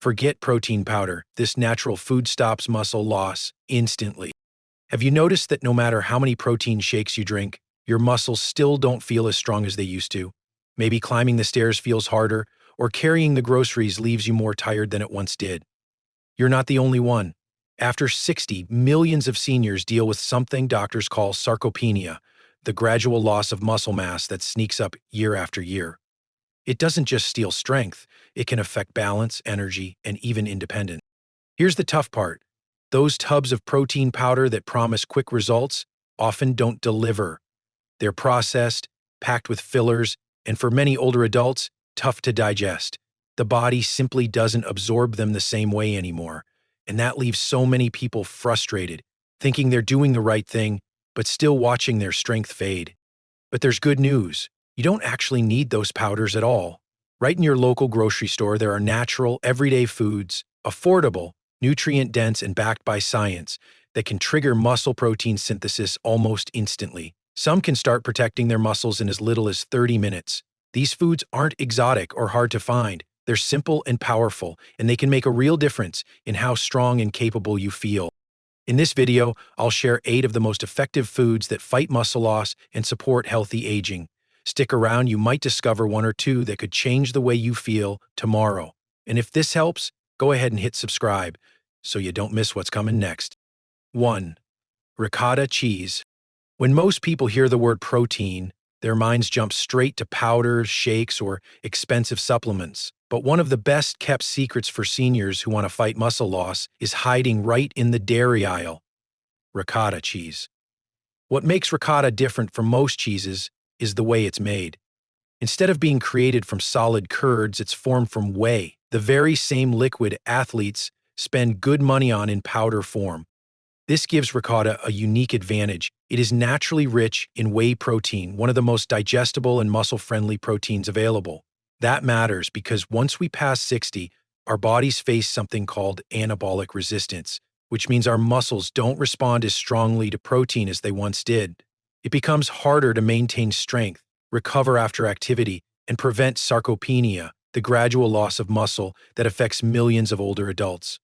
Forget protein powder. This natural food stops muscle loss instantly. Have you noticed that no matter how many protein shakes you drink, your muscles still don't feel as strong as they used to? Maybe climbing the stairs feels harder, or carrying the groceries leaves you more tired than it once did. You're not the only one. After 60, millions of seniors deal with something doctors call sarcopenia, the gradual loss of muscle mass that sneaks up year after year. It doesn't just steal strength, it can affect balance, energy, and even independence. Here's the tough part. Those tubs of protein powder that promise quick results often don't deliver. They're processed, packed with fillers, and for many older adults, tough to digest. The body simply doesn't absorb them the same way anymore, and that leaves so many people frustrated, thinking they're doing the right thing, but still watching their strength fade. But there's good news. You don't actually need those powders at all. Right in your local grocery store, there are natural, everyday foods, affordable, nutrient-dense, and backed by science that can trigger muscle protein synthesis almost instantly. Some can start protecting their muscles in as little as 30 minutes. These foods aren't exotic or hard to find. They're simple and powerful, and they can make a real difference in how strong and capable you feel. In this video, I'll share 8 of the most effective foods that fight muscle loss and support healthy aging. Stick around, you might discover 1 or 2 that could change the way you feel tomorrow. And if this helps, go ahead and hit subscribe so you don't miss what's coming next. 1. Ricotta cheese. When most people hear the word protein, their minds jump straight to powders, shakes, or expensive supplements. But one of the best-kept secrets for seniors who want to fight muscle loss is hiding right in the dairy aisle: ricotta cheese. What makes ricotta different from most cheeses is the way it's made. Instead of being created from solid curds, it's formed from whey, the very same liquid athletes spend good money on in powder form. This gives ricotta a unique advantage. It is naturally rich in whey protein, one of the most digestible and muscle-friendly proteins available. That matters because once we pass 60, our bodies face something called anabolic resistance, which means our muscles don't respond as strongly to protein as they once did. It becomes harder to maintain strength, recover after activity, and prevent sarcopenia, the gradual loss of muscle that affects millions of older adults.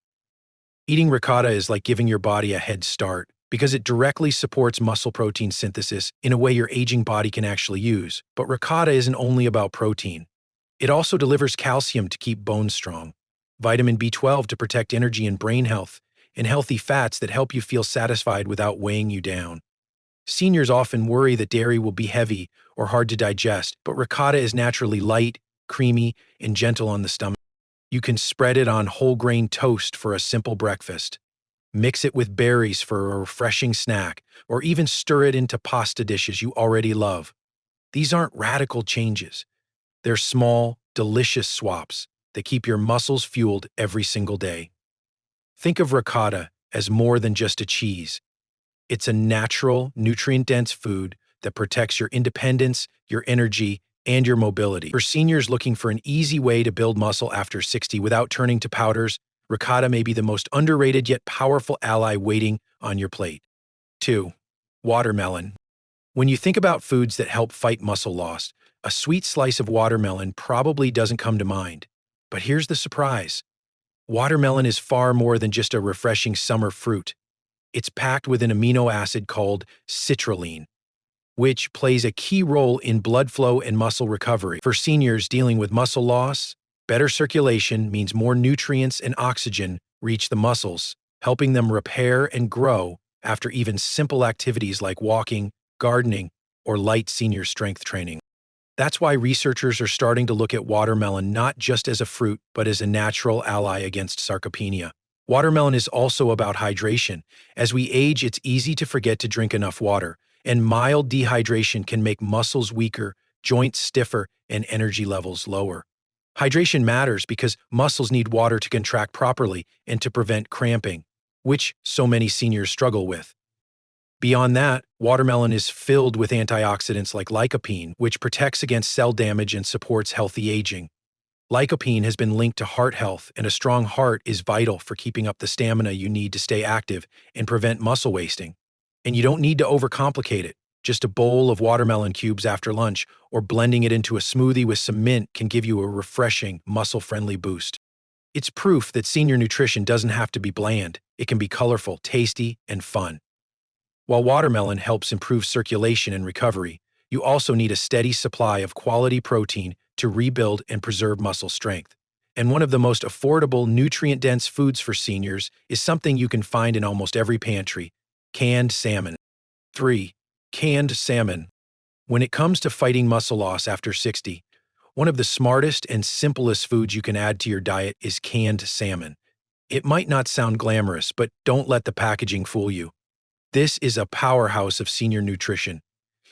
Eating ricotta is like giving your body a head start because it directly supports muscle protein synthesis in a way your aging body can actually use. But ricotta isn't only about protein. It also delivers calcium to keep bones strong, vitamin B12 to protect energy and brain health, and healthy fats that help you feel satisfied without weighing you down. Seniors often worry that dairy will be heavy or hard to digest, but ricotta is naturally light, creamy, and gentle on the stomach. You can spread it on whole grain toast for a simple breakfast, mix it with berries for a refreshing snack, or even stir it into pasta dishes you already love. These aren't radical changes. They're small, delicious swaps that keep your muscles fueled every single day. Think of ricotta as more than just a cheese. It's a natural, nutrient-dense food that protects your independence, your energy, and your mobility. For seniors looking for an easy way to build muscle after 60 without turning to powders, ricotta may be the most underrated yet powerful ally waiting on your plate. 2. Watermelon. When you think about foods that help fight muscle loss, a sweet slice of watermelon probably doesn't come to mind. But here's the surprise. Watermelon is far more than just a refreshing summer fruit. It's packed with an amino acid called citrulline, which plays a key role in blood flow and muscle recovery. For seniors dealing with muscle loss, better circulation means more nutrients and oxygen reach the muscles, helping them repair and grow after even simple activities like walking, gardening, or light senior strength training. That's why researchers are starting to look at watermelon not just as a fruit, but as a natural ally against sarcopenia. Watermelon is also about hydration. As we age, it's easy to forget to drink enough water, and mild dehydration can make muscles weaker, joints stiffer, and energy levels lower. Hydration matters because muscles need water to contract properly and to prevent cramping, which so many seniors struggle with. Beyond that, watermelon is filled with antioxidants like lycopene, which protects against cell damage and supports healthy aging. Lycopene has been linked to heart health, and a strong heart is vital for keeping up the stamina you need to stay active and prevent muscle wasting. And you don't need to overcomplicate it. Just a bowl of watermelon cubes after lunch or blending it into a smoothie with some mint can give you a refreshing, muscle-friendly boost. It's proof that senior nutrition doesn't have to be bland. It can be colorful, tasty, and fun. While watermelon helps improve circulation and recovery, you also need a steady supply of quality protein to rebuild and preserve muscle strength. And one of the most affordable, nutrient-dense foods for seniors is something you can find in almost every pantry: canned salmon. 3. Canned salmon. When it comes to fighting muscle loss after 60, one of the smartest and simplest foods you can add to your diet is canned salmon. It might not sound glamorous, but don't let the packaging fool you. This is a powerhouse of senior nutrition.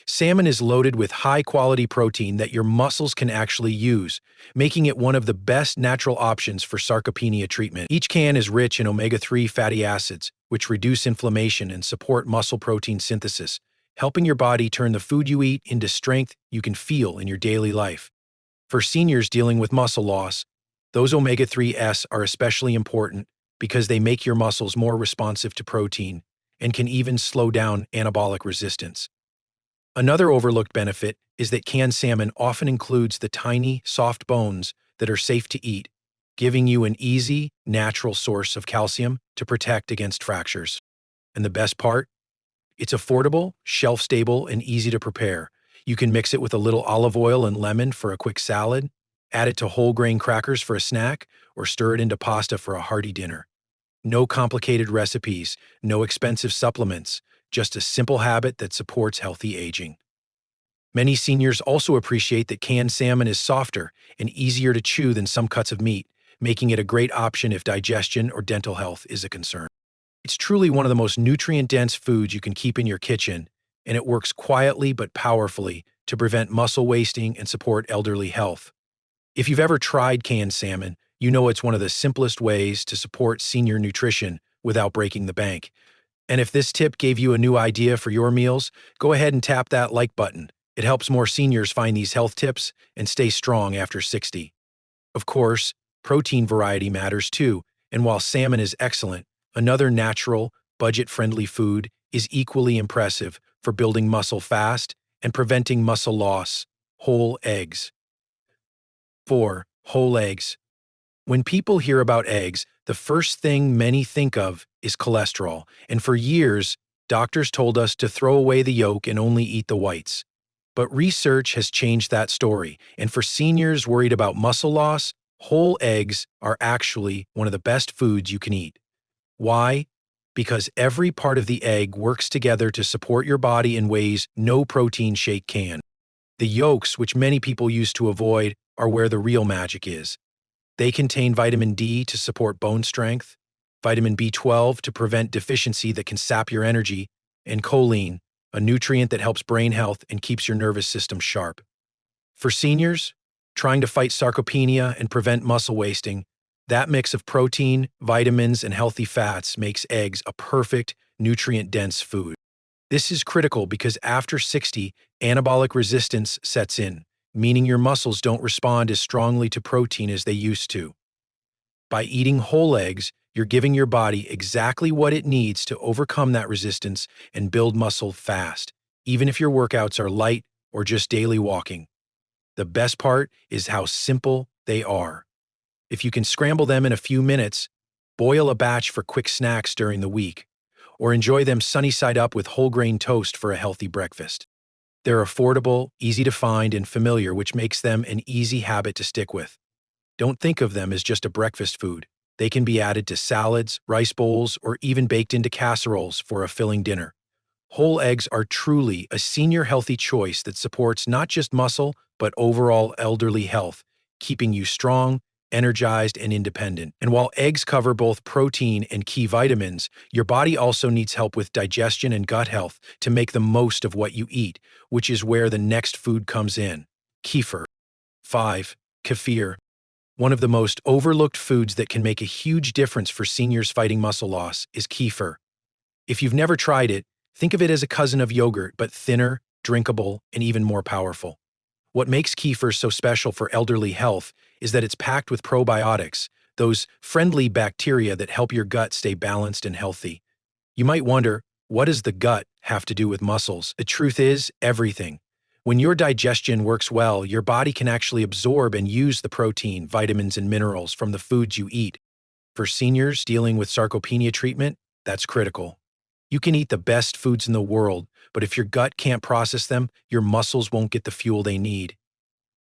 Salmon is loaded with high-quality protein that your muscles can actually use, making it one of the best natural options for sarcopenia treatment. Each can is rich in omega-3 fatty acids, which reduce inflammation and support muscle protein synthesis, helping your body turn the food you eat into strength you can feel in your daily life. For seniors dealing with muscle loss, those omega-3s are especially important because they make your muscles more responsive to protein and can even slow down anabolic resistance. Another overlooked benefit is that canned salmon often includes the tiny, soft bones that are safe to eat, giving you an easy, natural source of calcium to protect against fractures. And the best part? It's affordable, shelf-stable, and easy to prepare. You can mix it with a little olive oil and lemon for a quick salad, add it to whole grain crackers for a snack, or stir it into pasta for a hearty dinner. No complicated recipes, no expensive supplements, just a simple habit that supports healthy aging. Many seniors also appreciate that canned salmon is softer and easier to chew than some cuts of meat, making it a great option if digestion or dental health is a concern. It's truly one of the most nutrient-dense foods you can keep in your kitchen, and it works quietly but powerfully to prevent muscle wasting and support elderly health. If you've ever tried canned salmon, you know it's one of the simplest ways to support senior nutrition without breaking the bank. And if this tip gave you a new idea for your meals, go ahead and tap that like button. It helps more seniors find these health tips and stay strong after 60. Of course, protein variety matters too, and while salmon is excellent, another natural, budget-friendly food is equally impressive for building muscle fast and preventing muscle loss: whole eggs. 4. Whole eggs. When people hear about eggs, the first thing many think of is cholesterol, and for years, doctors told us to throw away the yolk and only eat the whites. But research has changed that story, and for seniors worried about muscle loss, whole eggs are actually one of the best foods you can eat. Why? Because every part of the egg works together to support your body in ways no protein shake can. The yolks, which many people used to avoid, are where the real magic is. They contain vitamin D to support bone strength, vitamin B12 to prevent deficiency that can sap your energy, and choline, a nutrient that helps brain health and keeps your nervous system sharp. For seniors, trying to fight sarcopenia and prevent muscle wasting, that mix of protein, vitamins, and healthy fats makes eggs a perfect, nutrient-dense food. This is critical because after 60, anabolic resistance sets in, meaning your muscles don't respond as strongly to protein as they used to. By eating whole eggs, you're giving your body exactly what it needs to overcome that resistance and build muscle fast, even if your workouts are light or just daily walking. The best part is how simple they are. If you can scramble them in a few minutes, boil a batch for quick snacks during the week, or enjoy them sunny side up with whole grain toast for a healthy breakfast. They're affordable, easy to find, and familiar, which makes them an easy habit to stick with. Don't think of them as just a breakfast food. They can be added to salads, rice bowls, or even baked into casseroles for a filling dinner. Whole eggs are truly a senior healthy choice that supports not just muscle, but overall elderly health, keeping you strong, energized, and independent. And while eggs cover both protein and key vitamins, your body also needs help with digestion and gut health to make the most of what you eat, which is where the next food comes in: kefir. 5. Kefir. One of the most overlooked foods that can make a huge difference for seniors fighting muscle loss is kefir. If you've never tried it, think of it as a cousin of yogurt, but thinner, drinkable, and even more powerful. What makes kefir so special for elderly health is that it's packed with probiotics, those friendly bacteria that help your gut stay balanced and healthy. You might wonder, what does the gut have to do with muscles? The truth is, everything. When your digestion works well, your body can actually absorb and use the protein, vitamins, and minerals from the foods you eat. For seniors dealing with sarcopenia treatment, that's critical. You can eat the best foods in the world, but if your gut can't process them, your muscles won't get the fuel they need.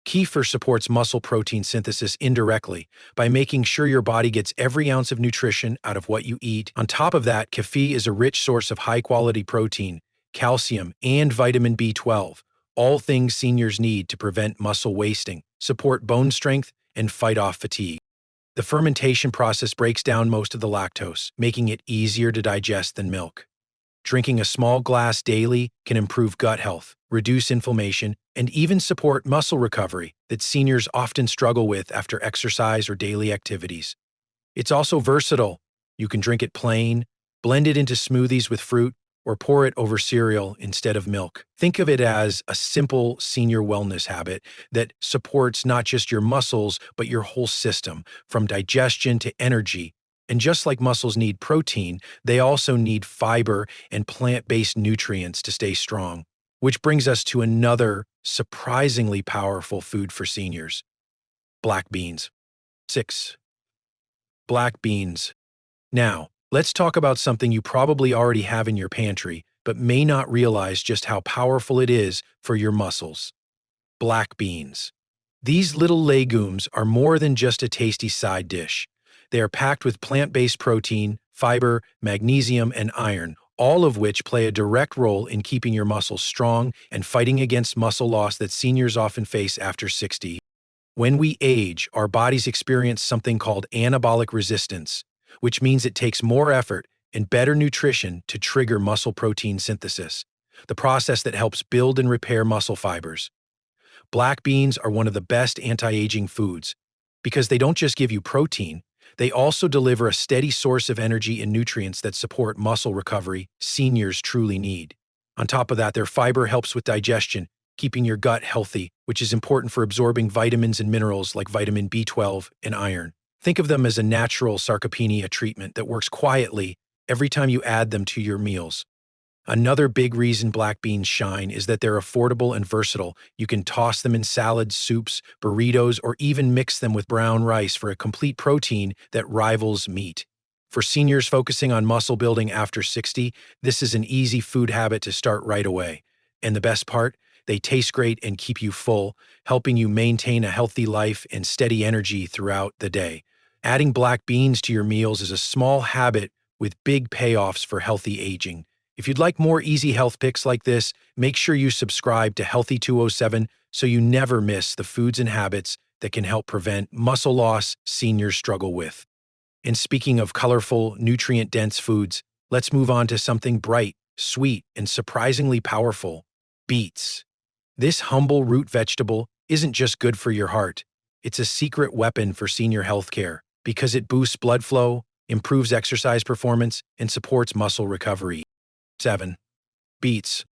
Kefir supports muscle protein synthesis indirectly by making sure your body gets every ounce of nutrition out of what you eat. On top of that, kefir is a rich source of high-quality protein, calcium, and vitamin B12, all things seniors need to prevent muscle wasting, support bone strength, and fight off fatigue. The fermentation process breaks down most of the lactose, making it easier to digest than milk. Drinking a small glass daily can improve gut health, reduce inflammation, and even support muscle recovery that seniors often struggle with after exercise or daily activities. It's also versatile. You can drink it plain, blend it into smoothies with fruit, or pour it over cereal instead of milk. Think of it as a simple senior wellness habit that supports not just your muscles, but your whole system, from digestion to energy. And just like muscles need protein, they also need fiber and plant-based nutrients to stay strong. Which brings us to another surprisingly powerful food for seniors: black beans. 6. Black beans. Now, let's talk about something you probably already have in your pantry, but may not realize just how powerful it is for your muscles. Black beans. These little legumes are more than just a tasty side dish. They are packed with plant-based protein, fiber, magnesium, and iron, all of which play a direct role in keeping your muscles strong and fighting against muscle loss that seniors often face after 60. When we age, our bodies experience something called anabolic resistance, which means it takes more effort and better nutrition to trigger muscle protein synthesis, the process that helps build and repair muscle fibers. Black beans are one of the best anti-aging foods because they don't just give you protein, they also deliver a steady source of energy and nutrients that support muscle recovery seniors truly need. On top of that, their fiber helps with digestion, keeping your gut healthy, which is important for absorbing vitamins and minerals like vitamin B12 and iron. Think of them as a natural sarcopenia treatment that works quietly every time you add them to your meals. Another big reason black beans shine is that they're affordable and versatile. You can toss them in salads, soups, burritos, or even mix them with brown rice for a complete protein that rivals meat. For seniors focusing on muscle building after 60, this is an easy food habit to start right away. And the best part? They taste great and keep you full, helping you maintain a healthy life and steady energy throughout the day. Adding black beans to your meals is a small habit with big payoffs for healthy aging. If you'd like more easy health picks like this, make sure you subscribe to Healthy 207 so you never miss the foods and habits that can help prevent muscle loss seniors struggle with. And speaking of colorful, nutrient-dense foods, let's move on to something bright, sweet, and surprisingly powerful: beets. This humble root vegetable isn't just good for your heart. It's a secret weapon for senior healthcare because it boosts blood flow, improves exercise performance, and supports muscle recovery. 7. Beets.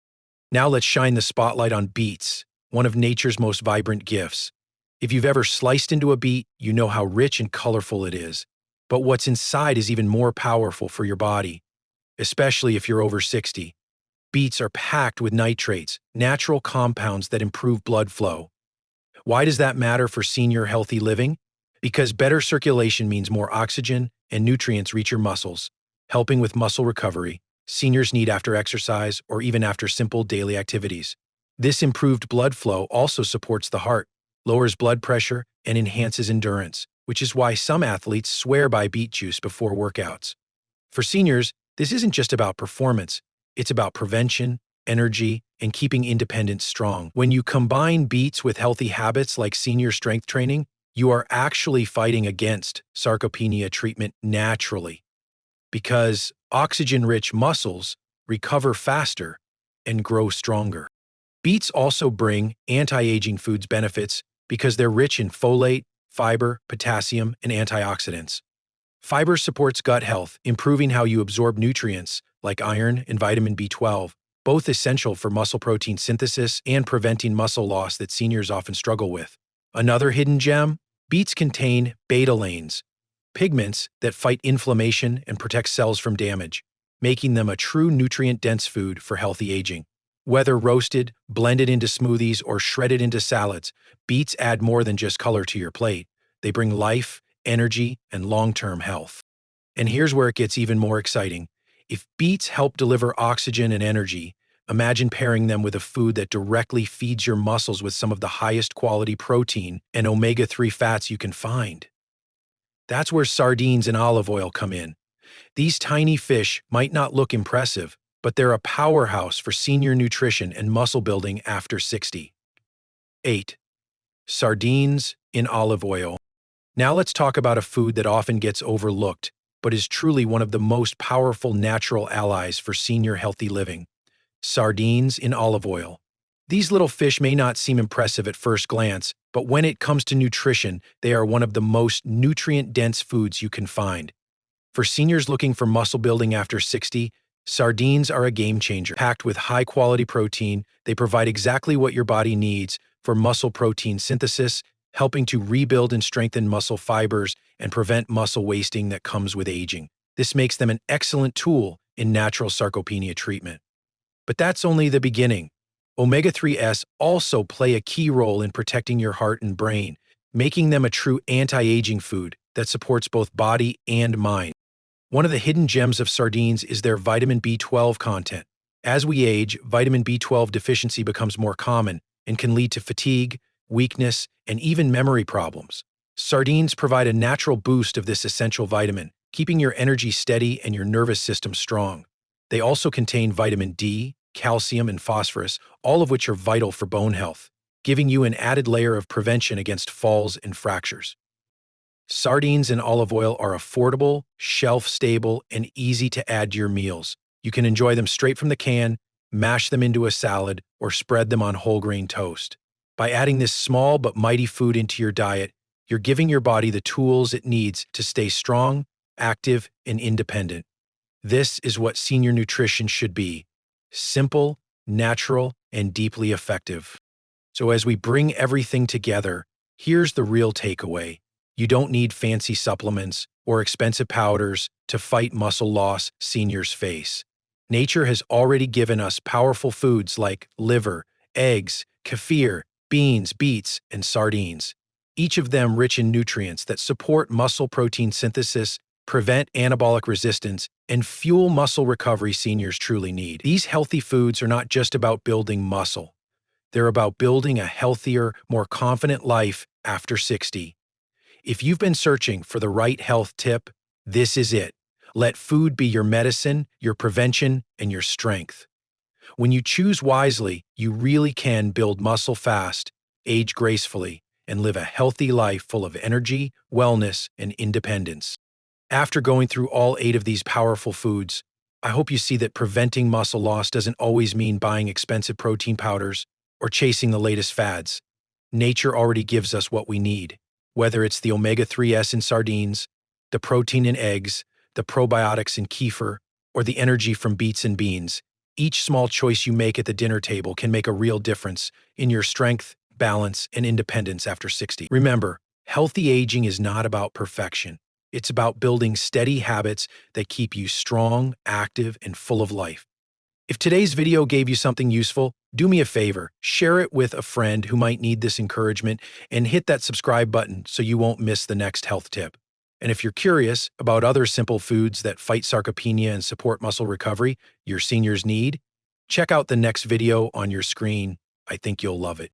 Now let's shine the spotlight on beets, one of nature's most vibrant gifts. If you've ever sliced into a beet, you know how rich and colorful it is. But what's inside is even more powerful for your body, especially if you're over 60. Beets are packed with nitrates, natural compounds that improve blood flow. Why does that matter for senior healthy living? Because better circulation means more oxygen and nutrients reach your muscles, helping with muscle recovery seniors need after exercise or even after simple daily activities. This improved blood flow also supports the heart, lowers blood pressure, and enhances endurance, which is why some athletes swear by beet juice before workouts. For seniors, this isn't just about performance, it's about prevention, energy, and keeping independence strong. When you combine beets with healthy habits like senior strength training, you are actually fighting against sarcopenia treatment naturally, because oxygen-rich muscles recover faster and grow stronger. Beets also bring anti-aging foods benefits because they're rich in folate, fiber, potassium, and antioxidants. Fiber supports gut health, improving how you absorb nutrients like iron and vitamin B12, both essential for muscle protein synthesis and preventing muscle loss that seniors often struggle with. Another hidden gem: beets contain betalains, pigments that fight inflammation and protect cells from damage, making them a true nutrient-dense food for healthy aging. Whether roasted, blended into smoothies, or shredded into salads, beets add more than just color to your plate. They bring life, energy, and long-term health. And here's where it gets even more exciting. If beets help deliver oxygen and energy, imagine pairing them with a food that directly feeds your muscles with some of the highest quality protein and omega-3 fats you can find. That's where sardines and olive oil come in. These tiny fish might not look impressive, but they're a powerhouse for senior nutrition and muscle building after 60. 8. Sardines in olive oil. Now let's talk about a food that often gets overlooked, but is truly one of the most powerful natural allies for senior healthy living. Sardines in olive oil. These little fish may not seem impressive at first glance, but when it comes to nutrition, they are one of the most nutrient-dense foods you can find. For seniors looking for muscle building after 60, sardines are a game changer. Packed with high-quality protein, they provide exactly what your body needs for muscle protein synthesis, helping to rebuild and strengthen muscle fibers and prevent muscle wasting that comes with aging. This makes them an excellent tool in natural sarcopenia treatment. But that's only the beginning. Omega-3s also play a key role in protecting your heart and brain, making them a true anti-aging food that supports both body and mind. One of the hidden gems of sardines is their vitamin B12 content. As we age, vitamin B12 deficiency becomes more common and can lead to fatigue, weakness, and even memory problems. Sardines provide a natural boost of this essential vitamin, keeping your energy steady and your nervous system strong. They also contain vitamin D, calcium, and phosphorus, all of which are vital for bone health, giving you an added layer of prevention against falls and fractures. Sardines in olive oil are affordable, shelf-stable, and easy to add to your meals. You can enjoy them straight from the can, mash them into a salad, or spread them on whole grain toast. By adding this small but mighty food into your diet, you're giving your body the tools it needs to stay strong, active, and independent. This is what senior nutrition should be: simple, natural, and deeply effective. So as we bring everything together, here's the real takeaway. You don't need fancy supplements or expensive powders to fight muscle loss seniors face. Nature has already given us powerful foods like liver, eggs, kefir, beans, beets, and sardines, each of them rich in nutrients that support muscle protein synthesis, prevent anabolic resistance, and fuel muscle recovery seniors truly need. These healthy foods are not just about building muscle. They're about building a healthier, more confident life after 60. If you've been searching for the right health tip, this is it. Let food be your medicine, your prevention, and your strength. When you choose wisely, you really can build muscle fast, age gracefully, and live a healthy life full of energy, wellness, and independence. After going through all 8 of these powerful foods, I hope you see that preventing muscle loss doesn't always mean buying expensive protein powders or chasing the latest fads. Nature already gives us what we need, whether it's the omega-3s in sardines, the protein in eggs, the probiotics in kefir, or the energy from beets and beans. Each small choice you make at the dinner table can make a real difference in your strength, balance, and independence after 60. Remember, healthy aging is not about perfection. It's about building steady habits that keep you strong, active, and full of life. If today's video gave you something useful, do me a favor, share it with a friend who might need this encouragement, and hit that subscribe button so you won't miss the next health tip. And if you're curious about other simple foods that fight sarcopenia and support muscle recovery your seniors need, check out the next video on your screen. I think you'll love it.